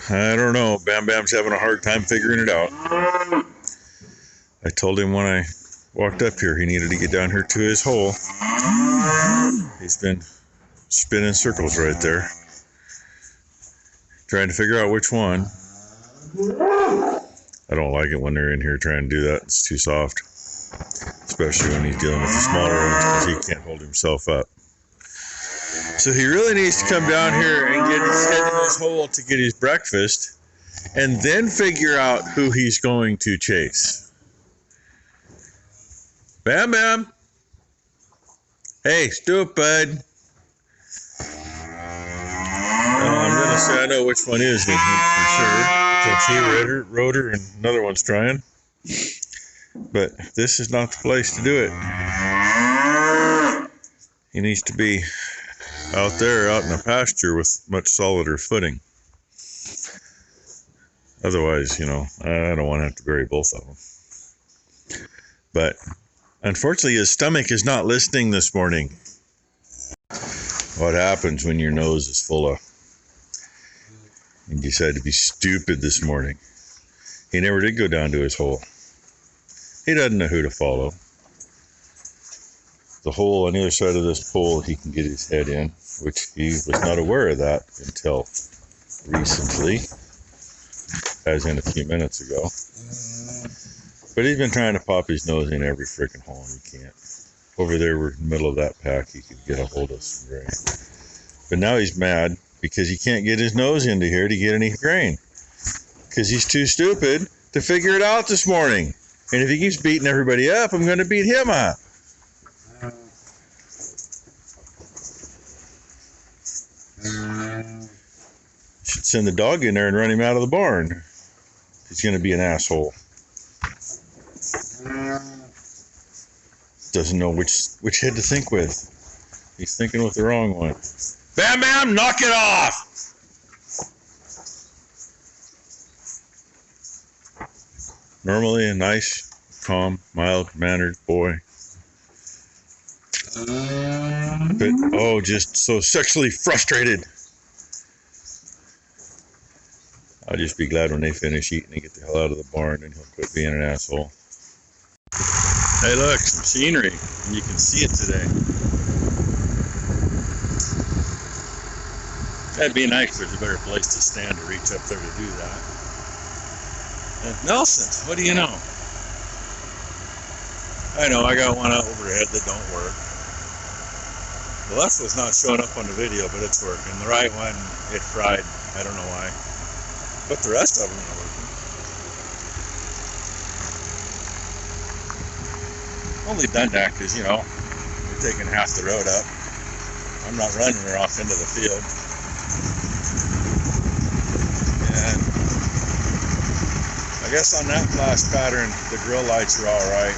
I don't know. Bam Bam's having a hard time figuring it out. I told him when I walked up here he needed to get down here to his hole. He's been spinning circles right there, trying to figure out which one. I don't like it when they're in here trying to do that. It's too soft, especially when he's dealing with the smaller ones because he can't hold himself up. So he really needs to come down here and get his head in his hole to get his breakfast and then figure out who he's going to chase. Bam Bam! Hey, stupid! I'm going to say I know which one is in here for sure. Since he Rotor, and another one's trying. But this is not the place to do it. He needs to be out there, out in the pasture with much solider footing. Otherwise, I don't want to have to bury both of them. But unfortunately, his stomach is not listening this morning. What happens when your nose is full of... You decide to be stupid this morning. He never did go down to his hole. He doesn't know who to follow. The hole on the other side of this pole he can get his head in, which he was not aware of that until recently, as in a few minutes ago. But he's been trying to pop his nose in every freaking hole and he can't. Over there, we're in the middle of that pack, he could get a hold of some grain. But now he's mad because he can't get his nose into here to get any grain. Because he's too stupid to figure it out this morning. And if he keeps beating everybody up, I'm going to beat him up. Should send the dog in there and run him out of the barn. He's going to be an asshole. Doesn't know which head to think with. He's thinking with the wrong one. Bam Bam, knock it off! Normally a nice, calm, mild-mannered boy. But, just so sexually frustrated. I'll just be glad when they finish eating and get the hell out of the barn and he'll quit being an asshole. Hey look, some scenery, and you can see it today. That'd be nice if there's a better place to stand to reach up there to do that. Nelson, what do you know? I know, I got one out overhead that don't work. The left was not showing up on the video, but it's working. The right one, it fried. I don't know why. But the rest of them are working. Only done that because, we're taking half the road up. I'm not running her off into the field. And I guess on that last pattern, the grill lights are all right.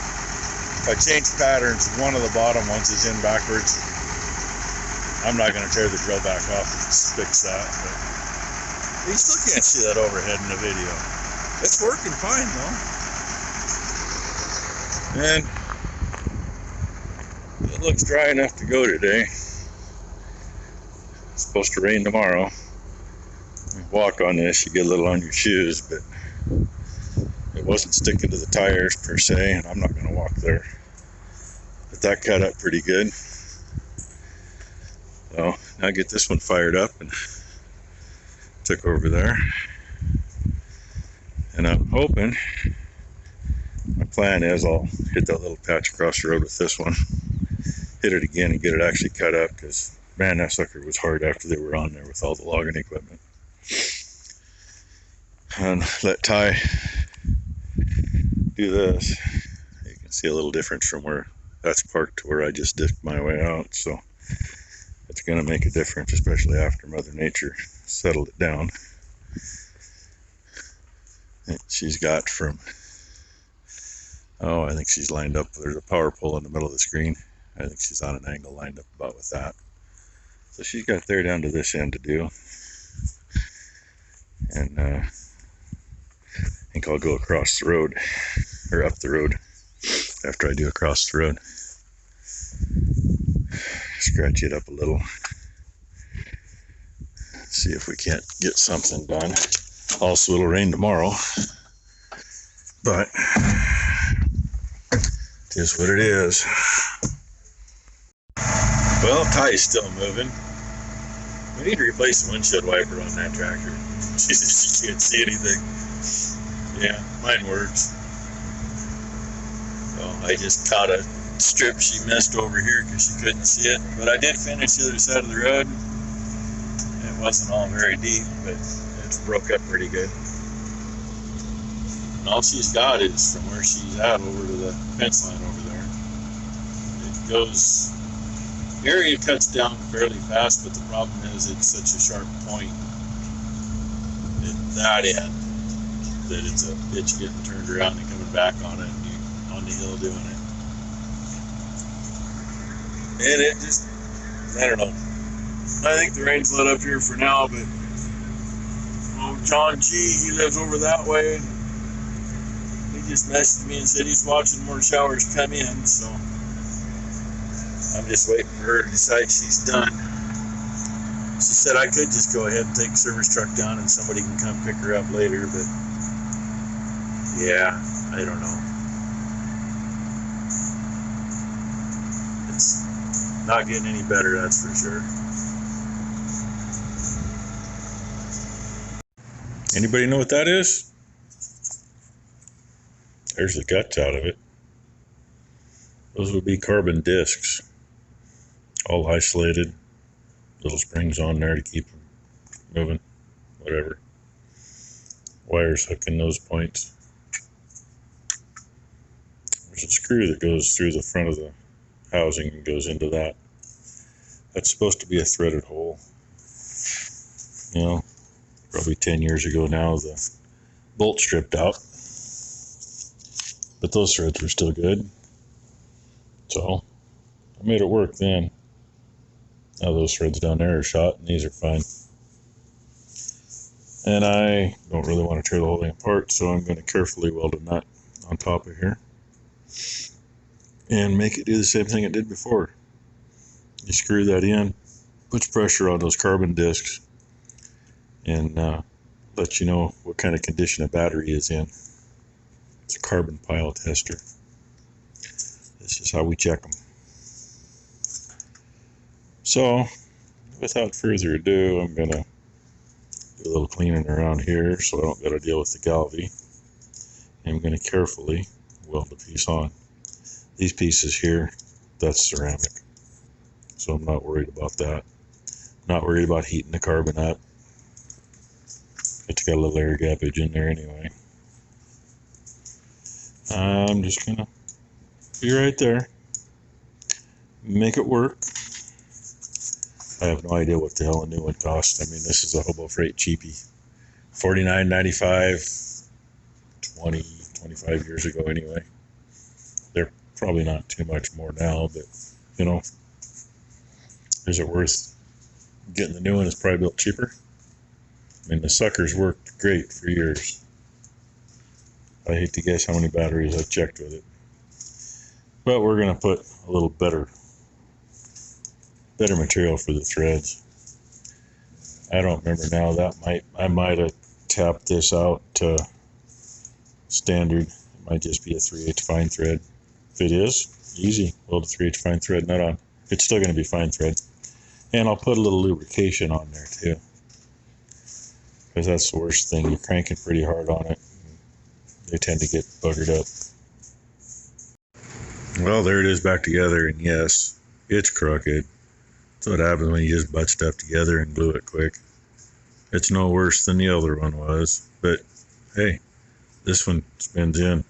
If I change patterns, one of the bottom ones is in backwards. I'm not going to tear the grill back off and fix that. But you still can't see that overhead in the video. It's working fine though. And it looks dry enough to go today. It's supposed to rain tomorrow. You walk on this, you get a little on your shoes, but it wasn't sticking to the tires per se, and I'm not going to walk there. But that cut up pretty good. So now get this one fired up and took over there. And I'm hoping, my plan is I'll hit that little patch across the road with this one, hit it again and get it actually cut up, because man, that sucker was hard after they were on there with all the logging equipment. And let Ty do this. You can see a little difference from where that's parked to where I just dipped my way out, so it's going to make a difference, especially after Mother Nature settled it down. She's got from, I think she's lined up, there's a power pole in the middle of the screen. I think she's on an angle lined up about with that. So she's got there down to this end to do. And I think I'll go across the road, or up the road, after I do across the road. Scratch it up a little. See if we can't get something done. Also, it'll rain tomorrow, but it is what it is. Well, tie's still moving. We need to replace the windshield wiper on that tractor. She can't see anything. Yeah, mine works. So I just caught a strip she missed over here because she couldn't see it. But I did finish the other side of the road. It wasn't all very deep, but it's broke up pretty good. And all she's got is from where she's at over to the fence line over there. It goes, the area cuts down fairly fast, but the problem is it's such a sharp point at that end that it's a bitch getting turned around and coming back on it and you're on the hill doing it. And it just, I don't know. I think the rain's let up here for now, but John G, he lives over that way. He just messaged me and said he's watching more showers come in, so I'm just waiting for her to decide she's done. She said I could just go ahead and take the service truck down and somebody can come pick her up later, but yeah, I don't know. It's not getting any better, that's for sure. Anybody know what that is? There's the guts out of it. Those would be carbon discs, all isolated, little springs on there to keep them moving, whatever. Wires hooking those points. There's a screw that goes through the front of the housing and goes into that. That's supposed to be a threaded hole. You know, probably 10 years ago now, the bolt stripped out. But those threads were still good. So, I made it work then. Now those threads down there are shot and these are fine. And I don't really want to tear the whole thing apart, so I'm going to carefully weld a nut on top of here. And make it do the same thing it did before. You screw that in, puts pressure on those carbon discs, and let you know what kind of condition a battery is in. It's a carbon pile tester. This is how we check them. So, without further ado, I'm going to do a little cleaning around here so I don't got to deal with the galvy. And I'm going to carefully weld the piece on. These pieces here, that's ceramic. So I'm not worried about that. Not worried about heating the carbon up. It's got a little air gappage in there anyway. I'm just going to be right there. Make it work. I have no idea what the hell a new one costs. I mean, this is a Hobo Freight cheapie. $49.95, 20, 25 years ago anyway. They're probably not too much more now, but, you know, is it worth getting the new one? It's probably built cheaper. I mean, the suckers worked great for years. I hate to guess how many batteries I checked with it. But we're going to put a little better material for the threads. I don't remember now. I might have tapped this out to standard. It might just be a 3/8 fine thread. If it is, easy. Weld a 3/8 fine thread nut on. It's still going to be fine thread. And I'll put a little lubrication on there too, because that's the worst thing. You're cranking pretty hard on it. They tend to get buggered up. Well, there it is back together, and yes, it's crooked. That's what happens when you just butt stuff together and glue it quick. It's no worse than the other one was, but hey, this one spins in.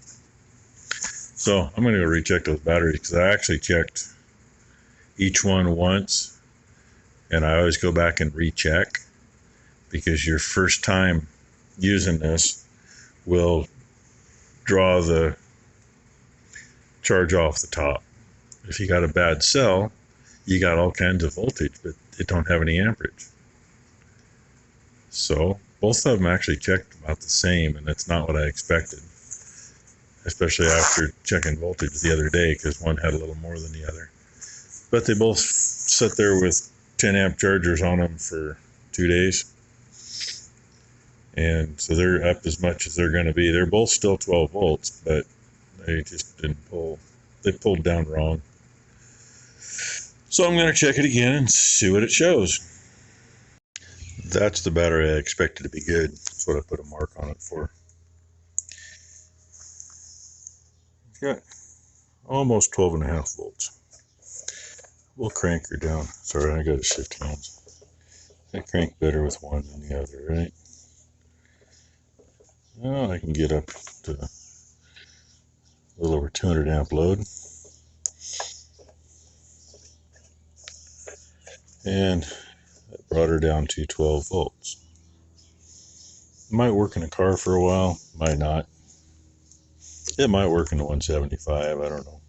So I'm going to go recheck those batteries, because I actually checked each one once, and I always go back and recheck, because your first time using this will draw the charge off the top. If you got a bad cell, you got all kinds of voltage, but it don't have any amperage. So both of them actually checked about the same, and that's not what I expected, especially after checking voltage the other day, because one had a little more than the other. But they both sit there with 10 amp chargers on them for 2 days. And so they're up as much as they're going to be. They're both still 12 volts, but they just didn't pull. They pulled down wrong. So I'm going to check it again and see what it shows. That's the battery I expected to be good. That's what I put a mark on it for. It's got almost 12.5 volts. We'll crank her down. Sorry, I got to shift hands. I crank better with one than the other, right? Well, I can get up to a little over 200 amp load. And that brought her down to 12 volts. It might work in a car for a while, might not. It might work in the 175, I don't know.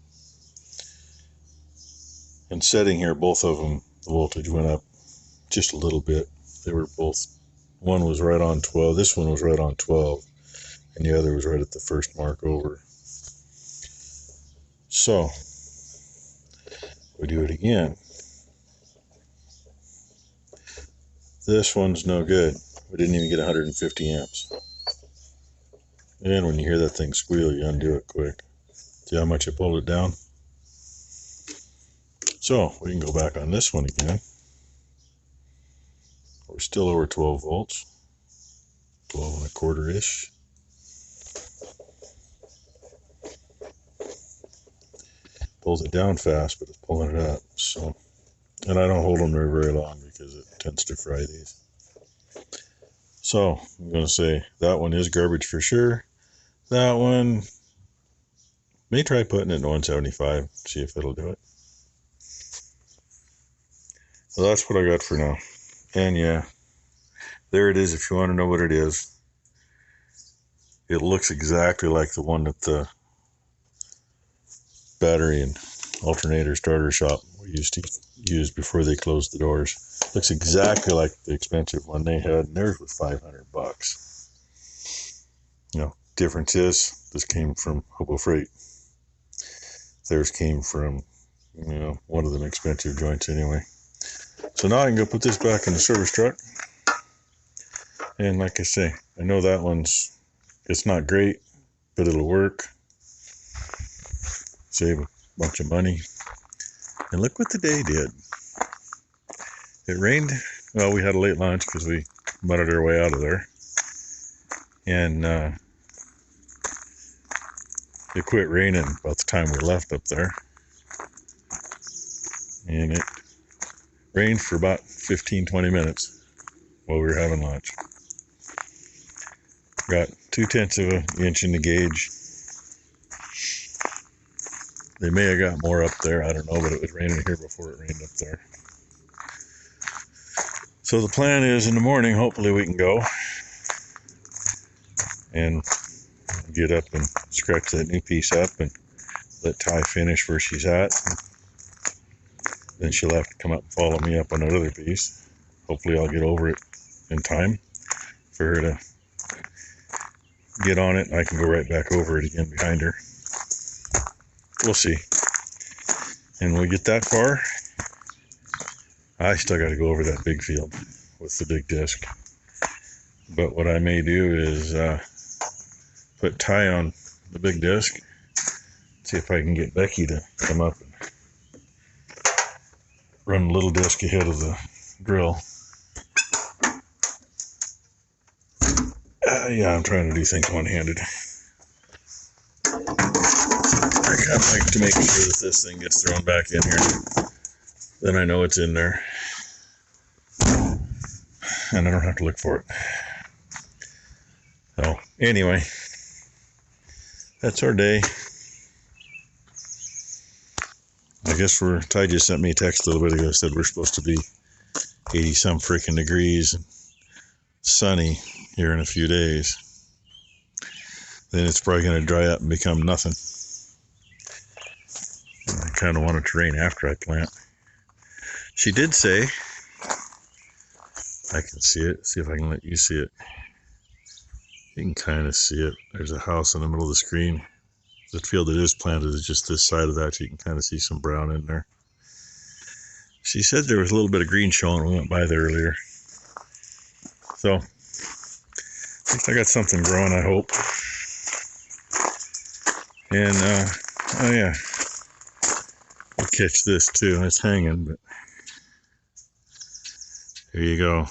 And setting here, both of them, the voltage went up just a little bit. They were both, one was right on 12, this one was right on 12, and the other was right at the first mark over. So, we do it again. This one's no good. We didn't even get 150 amps. And when you hear that thing squeal, you undo it quick. See how much I pulled it down? So, we can go back on this one again. We're still over 12 volts. 12.25-ish. Pulls it down fast, but it's pulling it up. So, and I don't hold them there very long because it tends to fry these. So, I'm going to say that one is garbage for sure. That one, may try putting it in 175, see if it'll do it. So that's what I got for now. And yeah, there it is if you want to know what it is. It looks exactly like the one at the battery and alternator starter shop we used to use before they closed the doors. Looks exactly like the expensive one they had, and theirs was $500. You know, difference is this came from Hobo Freight. Theirs came from, you know, one of them expensive joints anyway. So now I can go put this back in the service truck. And like I say, I know that one's, it's not great, but it'll work. Save a bunch of money. And look what the day did. It rained. Well, we had a late lunch because we mudded our way out of there. And it quit raining about the time we left up there. And it rained for about 15-20 minutes while we were having lunch. Got 0.2 of an inch in the gauge. They may have got more up there, I don't know, but it was raining here before it rained up there. So the plan is in the morning, hopefully we can go and get up and scratch that new piece up and let Ty finish where she's at. Then she'll have to come up and follow me up on that other piece. Hopefully I'll get over it in time for her to get on it, and I can go right back over it again behind her. We'll see. And when we get that far, I still got to go over that big field with the big disc. But what I may do is put Ty on the big disc, see if I can get Becky to come up and run the little disc ahead of the drill. Yeah, I'm trying to do things one-handed. I kind of like to make sure that this thing gets thrown back in here. Then I know it's in there. And I don't have to look for it. So, anyway, that's our day. I guess Ty just sent me a text a little bit ago, said we're supposed to be 80-some freaking degrees and sunny here in a few days. Then it's probably going to dry up and become nothing. I kind of want it to rain after I plant. She did say, I can see it, see if I can let you see it. You can kind of see it. There's a house in the middle of the screen. The field that is planted is just this side of that. You can kind of see some brown in there. She said there was a little bit of green showing. We went by there earlier. So At least I got something growing, I hope. And, oh yeah, I'll catch this too. It's hanging, but there you go.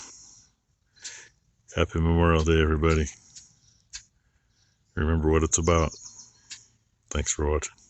Happy Memorial Day, everybody. Remember what it's about. Thanks for watching.